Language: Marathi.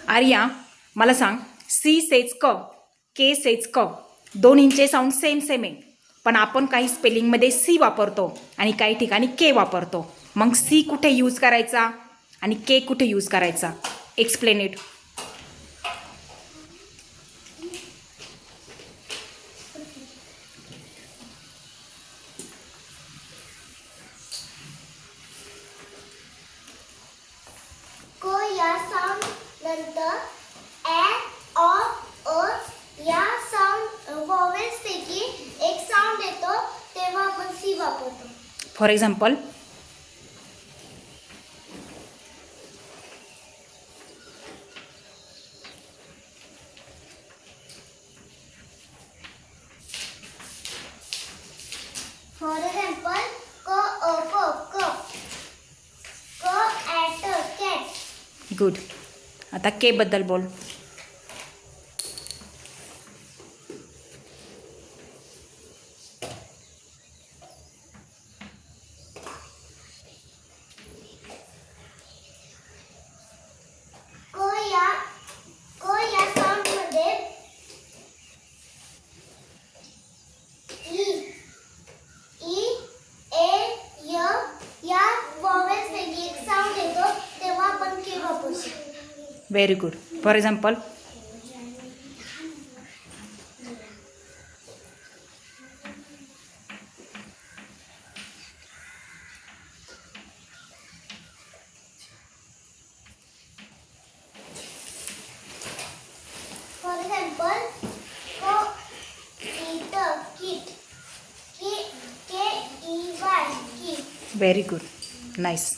आर्या, मला सांग, सी सेज क, के सेज क, दोन्हींचे साऊंड सेम सेम आहे, पण आपण काही स्पेलिंगमध्ये सी वापरतो आणि काही ठिकाणी के वापरतो. मग सी कुठे यूज करायचा आणि के कुठे यूज करायचा? Explain it. को या साऊंड नंतर ॲ ऑ अ या साऊंड वॉवेल्स पैकी एक साऊंड येतो तेव्हा आपण सी वापरतो. फॉर एक्झाम्पल, फॉर एक्झाम्पल क अ क क ॲट कॅट. गुड. आता के बद्दल बोल. क या साऊंड मध्ये ई ए य या वॉवेल्स पैकी एक साऊंड येतो तेव्हा आपण के वापरतो. Very good. For example, for example क it kit K E Y kit. Very good. Nice.